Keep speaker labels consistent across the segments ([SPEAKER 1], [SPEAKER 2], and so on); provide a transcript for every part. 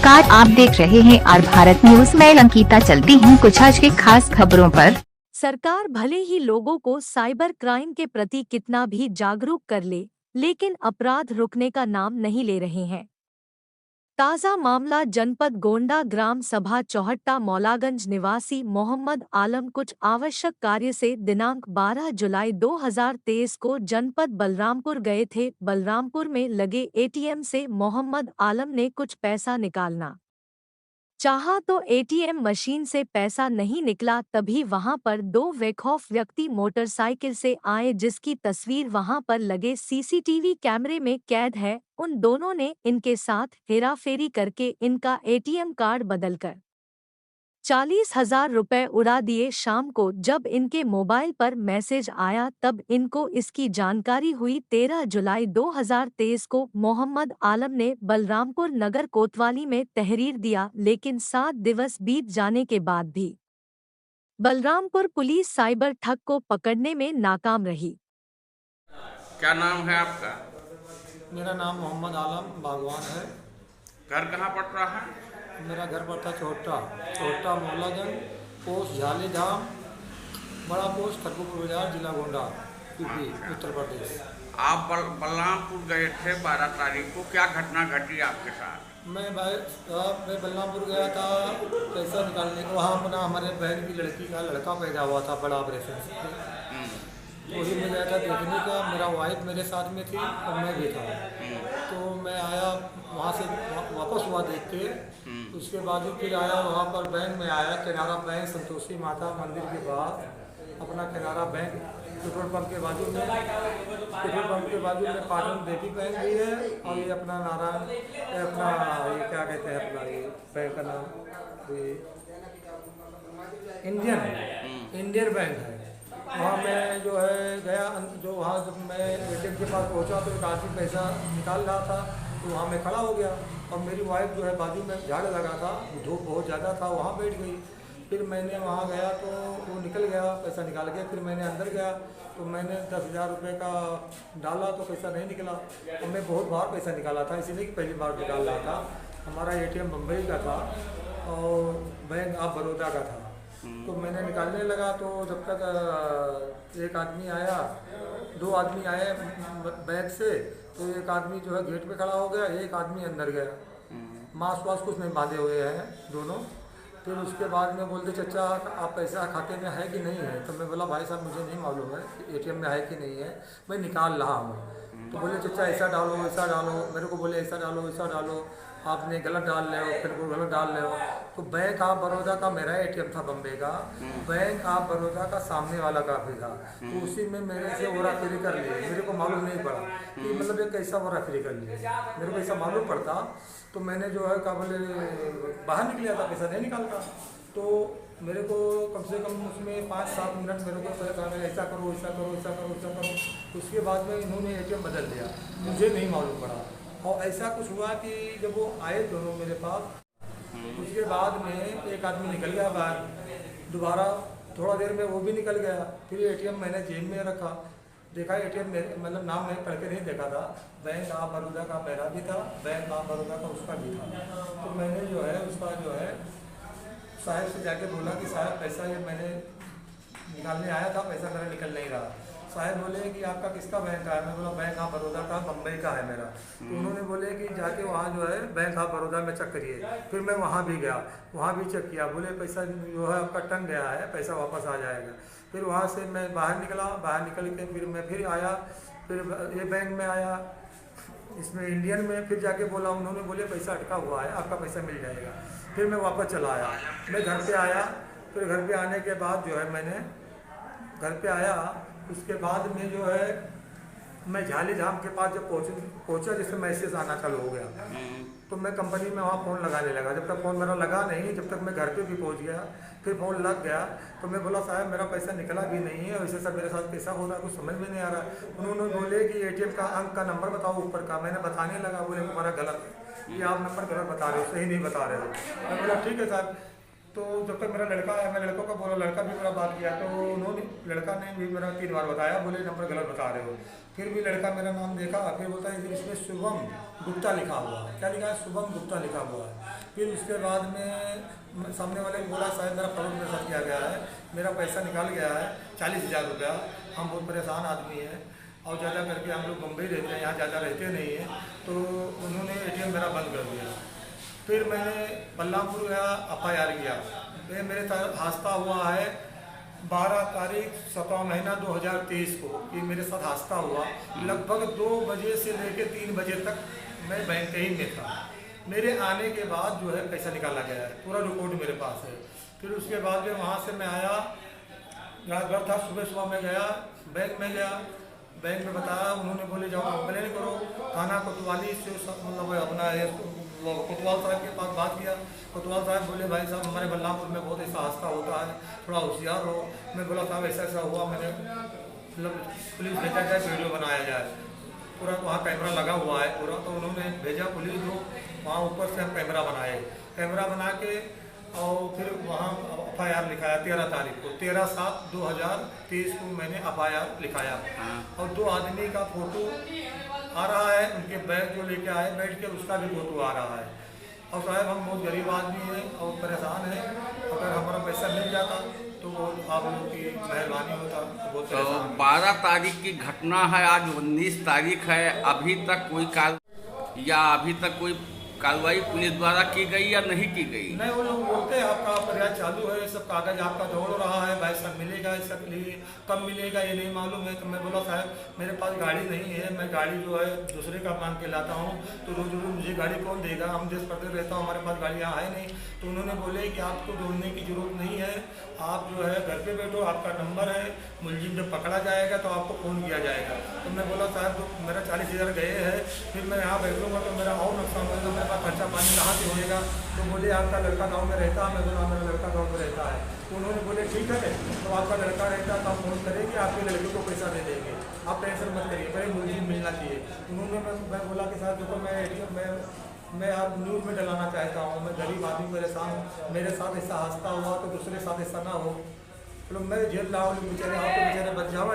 [SPEAKER 1] नमस्कार, आप देख रहे हैं आर भारत न्यूज। मैं अंकिता चलती हूँ कुछ आज के खास खबरों पर।
[SPEAKER 2] सरकार भले ही लोगों को साइबर क्राइम के प्रति कितना भी जागरूक कर ले, लेकिन अपराध रुकने का नाम नहीं ले रहे हैं। ताज़ा मामला जनपद गोंडा ग्राम सभा चौहट्टा मौलागंज निवासी मोहम्मद आलम कुछ आवश्यक कार्य से दिनांक 12 जुलाई 2023 को जनपद बलरामपुर गए थे। बलरामपुर में लगे एटीएम से मोहम्मद आलम ने कुछ पैसा निकालना चाहा तो एटीएम मशीन से पैसा नहीं निकला। तभी वहां पर दो बेखौफ व्यक्ति मोटरसाइकिल से आए, जिसकी तस्वीर वहां पर लगे सीसीटीवी कैमरे में कैद है। उन दोनों ने इनके साथ हेराफेरी करके इनका एटीएम कार्ड बदलकर 40,000 रुपए उड़ा दिए। शाम को जब इनके मोबाइल पर मैसेज आया तब इनको इसकी जानकारी हुई। 13 जुलाई 2023 को मोहम्मद आलम ने बलरामपुर नगर कोतवाली में तहरीर दिया, लेकिन 7 दिवस बीत जाने के बाद भी बलरामपुर पुलिस साइबर ठग को पकड़ने में नाकाम रही।
[SPEAKER 3] क्या नाम है आपका?
[SPEAKER 4] मेरा नाम मोहम्मद आलम बागवान है।
[SPEAKER 3] घर कहाँ पड़ रहा है?
[SPEAKER 4] मेरा घर पड़ता चौहट्टा मौलागंज, पोस्ट झालीधाम, बड़ा पोस्ट खरगोपुर बाजार, जिला गोंडा, यूपी, उत्तर प्रदेश।
[SPEAKER 3] आप बलरामपुर गए थे 12 तारीख को, क्या घटना घटी आपके साथ?
[SPEAKER 4] मैं बलरामपुर गया था पैसा निकालने को। वहाँ अपना हमारे बहन की लड़की का लड़का पैदा हुआ था बड़ा ऑपरेशन से, वही मैं गया था देखने का। मेरा वाइफ मेरे साथ में थी और मैं भी था। तो मैं आया वहाँ से वापस हुआ देख के। उसके बाद फिर आया वहाँ पर बैंक में आया, केनरा बैंक संतोषी माता मंदिर के बाद अपना केनरा बैंक पेट्रोल पंप के बाजू में पाटन बेबी बैंक भी है। और ये अपना नारायण अपना ये क्या कहते हैं अपना ये बैंक का नाम ये इंडियन बैंक है। वहाँ मैं जो है गया, जो वहाँ जब मैं एटीएम के पास पहुँचा तो एक आदमी पैसा निकाल रहा था, तो वहाँ मैं खड़ा हो गया और मेरी वाइफ जो है बाजू में झाड़ लगा था, धूप बहुत ज़्यादा था, वहाँ बैठ गई। फिर मैंने वहाँ गया तो वो निकल गया, पैसा निकाल के। फिर मैंने अंदर गया तो मैंने 10,000 रुपये का डाला तो पैसा नहीं निकला। और मैं बहुत बार पैसा निकाला था, इसीलिए कि पहली बार निकाल रहा था। हमारा एटीएम बम्बई का था और बैंक ऑफ बड़ौदा का था। तो मैंने निकालने लगा तो जब तक एक आदमी आया, 2 आदमी आए बैंक से। तो एक आदमी जो है गेट पे खड़ा हो गया, एक आदमी अंदर गया। मास्क वास्क कुछ नहीं बांधे हुए हैं दोनों। फिर उसके बाद में बोलते चाचा आप पैसा खाते में है कि नहीं है? तो मैं बोला भाई साहब मुझे नहीं मालूम है एटीएम में है कि नहीं है, मैं निकाल रहा हूँ। तो बोले चाचा ऐसा डालो ऐसा डालो, मेरे को बोले ऐसा डालो ऐसा डालो, आपने गलत डाल रहे हो, फिर वो गलत डाल रहे हो। तो बैंक ऑफ बड़ौदा का मेरा एटीएम था बम्बे का, बैंक ऑफ बड़ौदा का सामने वाला का भी था। तो उसी में मेरे से ओराफेरी कर लिए। मेरे को मालूम नहीं पड़ा कि मतलब ये कैसा ओराफेरी कर लिए, मेरे को ऐसा मालूम पड़ता तो मैंने जो है क्या बोले बाहर निकल जाता, पैसा नहीं निकालता। तो मेरे को कम से कम उसमें 5-7 मिनट मेरे को ऐसा करो ऐसा करो ऐसा करो ऐसा करो। उसके बाद में इन्होंने एटीएम बदल दिया, मुझे नहीं मालूम पड़ा। और ऐसा कुछ हुआ कि जब वो आए दोनों मेरे पास, उसके बाद में एक आदमी निकल गया बाहर, दोबारा थोड़ा देर में वो भी निकल गया। फिर एटीएम मैंने जेब में रखा, देखा एटीएम मतलब नाम नहीं पढ़ के नहीं देखा था, बैंक ऑफ बड़ौदा का मेरा भी था, बैंक ऑफ बड़ौदा का उसका भी था। तो मैंने जो है उसका जो है साहब से जाके बोला कि साहब पैसा ये मैंने निकालने आया था, पैसा मेरा निकल नहीं रहा। साहब बोले कि आपका किसका बैंक का है? मैं बोला बैंक ऑफ बड़ौदा का, बम्बई का है मेरा। तो उन्होंने बोले कि जाके वहाँ जो है बैंक ऑफ बड़ौदा में चेक करिए। फिर मैं वहाँ भी गया, वहाँ भी चेक किया, बोले पैसा जो है आपका टंग गया है, पैसा वापस आ जाएगा। फिर वहाँ से मैं बाहर निकला, बाहर निकल के फिर मैं फिर आया, फिर ये बैंक में आया, इसमें इंडियन में फिर जाके बोला, उन्होंने बोले पैसा अटका हुआ है, आपका पैसा मिल जाएगा। फिर मैं वापस चला आया, मैं घर पे आया। फिर घर पे आने के बाद जो है मैंने घर पे आया, उसके बाद में जो है मैं झालीधाम के पास जब पहुँचा जिससे मैसेज आना चालू हो गया, तो मैं कंपनी में वहाँ फ़ोन लगाने लगा। जब तक फ़ोन मेरा लगा नहीं, जब तक मैं घर पे भी पहुँच गया, फिर फ़ोन लग गया। तो मैं बोला साहब मेरा पैसा निकला भी नहीं है, वैसे सब मेरे साथ पैसा हो रहा है, कुछ समझ में नहीं आ रहा। उन्होंने बोले कि एटीएम का अंक का नंबर बताओ ऊपर का। मैंने बताने लगा, बोले तुम्हारा गलत है, ये आप नंबर गलत बता रहे हो, सही नहीं बता रहे हो। मैं बोला ठीक है साहब। तो जब तक मेरा लड़का आया, मैं लड़कों का बोला, लड़का भी मेरा बात किया, तो उन्होंने लड़का ने भी मेरा 3 बार बताया, बोले नंबर गलत बता रहे हो। फिर भी लड़का मेरा नाम देखा, फिर बोलता है इसमें शुभम गुप्ता लिखा हुआ है। क्या लिखा है? शुभम गुप्ता लिखा हुआ है। फिर उसके बाद में सामने वाले को बोला साहब मेरा फ्रॉड मेरे साथ किया गया है, मेरा पैसा निकाल गया है 40,000 रुपया। हम बहुत परेशान आदमी हैं और ज़्यादा करके हम लोग बम्बई रहते हैं, यहाँ ज़्यादा रहते नहीं हैं, तो उन्होंने ATM मेरा बंद कर दिया। फिर मैंने बलरामपुर गया, FIR किया। ये मेरे साथ हादसा हुआ है 12 तारीख 7वां महीना 2023 को, ये मेरे साथ हादसा हुआ। लगभग 2 बजे से लेकर 3 बजे तक मैं बैंक ही में था। मेरे आने के बाद जो है पैसा निकाला गया है, पूरा रिकॉर्ड मेरे पास है। फिर उसके बाद में वहाँ से मैं आया, घर था, सुबह मैं गया, बैंक में गया, बैंक में बताया, उन्होंने बोले जाओ कंप्लेन करो थाना कोतवाली से, मतलब अपना कोतवाल साहब के पास बात किया। कोतवाल साहब बोले भाई साहब हमारे बलरामपुर में बहुत ऐसा हादसा होता है, थोड़ा होशियार हो। मैं बोला साहब ऐसा ऐसा हुआ, मैंने मतलब पुलिस भेजा जाए, वीडियो बनाया जाए, पूरा वहाँ कैमरा लगा हुआ है पूरा। तो उन्होंने भेजा पुलिस को, वहाँ ऊपर से हम कैमरा बनाए, कैमरा बना के और फिर वहाँ FIR लिखाया 13 तारीख को, 13/7/2023 को मैंने FIR लिखाया। और 2 आदमी का फोटो आ रहा है, उनके बैग जो लेके आए बैठ के उसका भी फोटो आ रहा है। और साहब हम बहुत गरीब आदमी हैं और परेशान हैं, अगर हमारा पैसा मिल जाता तो वो आप लोगों की मेहरबानी होता। बहुत
[SPEAKER 3] तो 12 तारीख की घटना है, आज 19 तारीख है, अभी तक कोई कार्रवाई पुलिस द्वारा की गई या नहीं की गई?
[SPEAKER 4] नहीं, वो लोग बोलते हैं आपका प्रयास चालू है, सब कागज आपका दौड़ रहा है, भाई सब मिलेगा, इसके लिए कब मिलेगा ये नहीं मालूम है। तो मैं बोला साहब मेरे पास गाड़ी नहीं है, मैं गाड़ी जो है दूसरे का मांग के लाता हूँ, तो रोज रोज मुझे गाड़ी कौन देगा, हम देश परदेश रहता हूँ, हमारे पास गाड़ी यहाँ है नहीं। तो उन्होंने बोले कि आपको दौड़ने की जरूरत नहीं है, आप जो है घर पे बैठो, आपका नंबर है, मुलजिम जब पकड़ा जाएगा तो आपको फ़ोन किया जाएगा। तो मैं बोला साहब तो मेरा 40,000 गए हैं, फिर मैं यहाँ बैठूँगा तो मेरा और नुकसान होगा, मेरे पास खर्चा पानी कहाँ से होएगा। तो बोले आपका लड़का गाँव में रहता है, मैं बोला मेरा लड़का गाँव में रहता है। तो उन्होंने बोले ठीक है, तो आपका लड़का रहता है तो आप फ़ोन करेंगे, आपके लड़के को पैसा दे देंगे, आप टेंशन मत करिए, पहले मुलजिम मिलना चाहिए। उन्होंने मैं बोला कि साहब देखो मैं आप न्यूज़ में डलाना चाहता हूँ, मैं गरीब आदमी परेशान हूँ, मेरे साथ ऐसा हादसा हुआ तो दूसरे साथ ऐसा ना हो, तो मैं झेल रहा हूँ, बेचारे आपको बेचारे बच जाओ।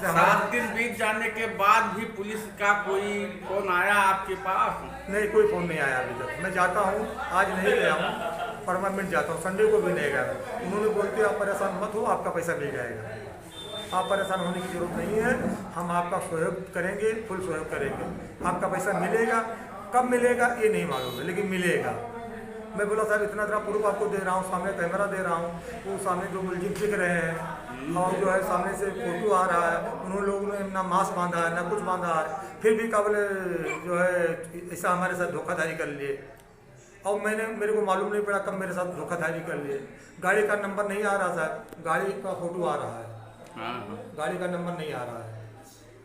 [SPEAKER 3] 7 दिन बीत जाने के बाद भी पुलिस का कोई फोन आया आपके पास?
[SPEAKER 4] नहीं, कोई फ़ोन नहीं आया अभी तक। मैं जाता हूँ, आज नहीं गया हूँ, परमानेंट जाता हूँ, संडे को भी नहीं गया। उन्होंने बोलते आप परेशान मत हो, आपका पैसा मिल जाएगा, आप परेशान होने की जरूरत नहीं है, हम आपका सहयोग करेंगे, फुल सहयोग करेंगे, आपका पैसा मिलेगा। कब मिलेगा ये नहीं मालूम है, लेकिन मिलेगा। मैं बोला साहब इतना प्रूफ आपको दे रहा हूँ, सामने कैमरा दे रहा हूँ, वो सामने जो मुलजिम दिख रहे हैं और जो है सामने से फोटो आ रहा है, उन्होंने लोगों ने ना मास्क बांधा है ना कुछ बांधा है, फिर भी काबिल जो है ऐसा हमारे साथ धोखाधड़ी कर लिए। और मेरे को मालूम नहीं पड़ा कब मेरे साथ धोखाधड़ी कर लिए। गाड़ी का नंबर नहीं आ रहा साहब, गाड़ी का फोटो आ रहा है, गाड़ी का नंबर नहीं आ रहा है।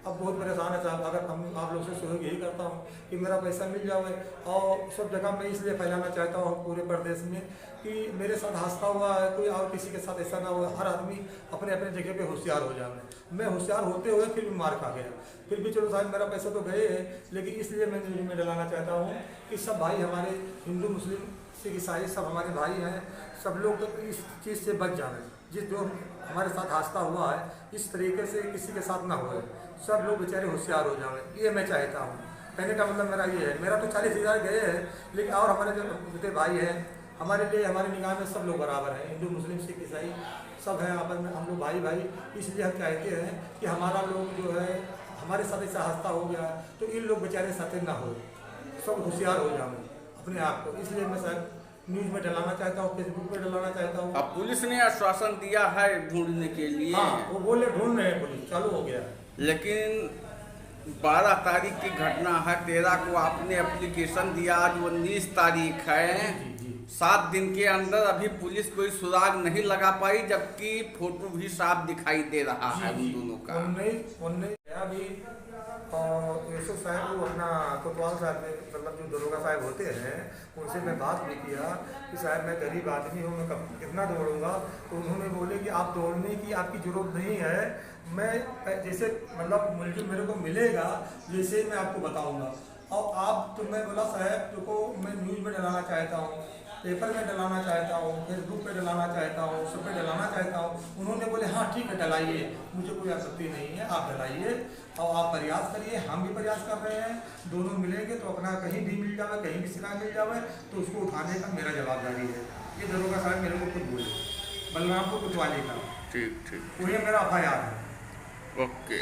[SPEAKER 4] अब बहुत परेशान है साहब, अगर हम आप लोग से सहयोग यही करता हूँ कि मेरा पैसा मिल जाए। और सब जगह मैं इसलिए फैलाना चाहता हूँ पूरे प्रदेश में कि मेरे साथ हादसा हुआ है, कोई और किसी के साथ ऐसा ना हो, हर आदमी अपने अपने जगह पे होशियार हो जाए। मैं होशियार होते हुए फिर भी मार खा गया, फिर भी चलो साहब मेरा पैसा तो गए है, लेकिन इसलिए मैं न्यूज़ में डलाना चाहता हूँ कि सब भाई हमारे हिंदू मुस्लिम सिख ईसाई सब हमारे भाई हैं, सब लोग इस चीज़ से बच जाए। जिस जो हमारे साथ हादसा हुआ है इस तरीके से किसी के साथ ना हो, सब लोग बेचारे होशियार हो जाएं, ये मैं चाहता हूँ। कहने का मतलब मेरा ये है, मेरा तो 40,000 गए हैं, लेकिन और हमारे जो बेटे भाई हैं, हमारे लिए हमारे निगाह में सब लोग बराबर हैं, हिंदू मुस्लिम सिख ईसाई सब हैं आपस में, हम लोग भाई भाई। इसलिए हम चाहते हैं कि हमारा लोग जो है हमारे साथ ऐसा हादसा हो गया तो इन लोग बेचारे साथ ना हो, सब होशियार हो जाए अपने आप को। इसलिए मैं सर न्यूज़ में डलाना चाहता हूँ, फेसबुक पे डलाना चाहता हूँ।
[SPEAKER 3] अब पुलिस ने आश्वासन दिया है ढूंढने के लिए,
[SPEAKER 4] हाँ वो बोले ढूंढ रहे हैं, पुलिस चालू हो गया है।
[SPEAKER 3] लेकिन 12 तारीख की घटना है, 13 को आपने एप्लीकेशन दिया, आज 19 तारीख है, 7 दिन के अंदर अभी पुलिस कोई सुराग नहीं लगा पाई, जबकि फोटो भी साफ दिखाई दे रहा है उन दोनों का।
[SPEAKER 4] उनने अभी यूसुफ साहब को अपना कोतवाल साहब ने मतलब जो दरोगा साहब होते हैं उनसे मैं बात भी किया कि साहब मैं गरीब आदमी हूँ, मैं कितना दौड़ूंगा। तो उन्होंने बोले कि आप दौड़ने की आपकी ज़रूरत नहीं है, मैं जैसे मतलब मुलजिम मेरे को मिलेगा जैसे मैं आपको बताऊंगा। और आप तो मैं बोला साहब को मैं न्यूज़ में डलाना चाहता हूँ पेपर में डलाना चाहता हूँ, फेसबुक पे डलाना चाहता हूँ, सब पे डलाना चाहता हूँ। उन्होंने बोले हाँ ठीक है डलाइए, मुझे कोई आपत्ति नहीं है, आप डलाइए और आप प्रयास करिए, हम भी प्रयास कर रहे हैं। दोनों मिलेंगे तो अपना कहीं भी मिल जावे, कहीं भी शिकायत मिल जावे तो उसको उठाने का मेरा जवाबदारी है। ये दरोगा साहब मेरे को खुद बोले, बलरामपुर कोतवाली का।
[SPEAKER 3] ठीक ठीक,
[SPEAKER 4] वही मेरा FIR है।
[SPEAKER 3] ओके।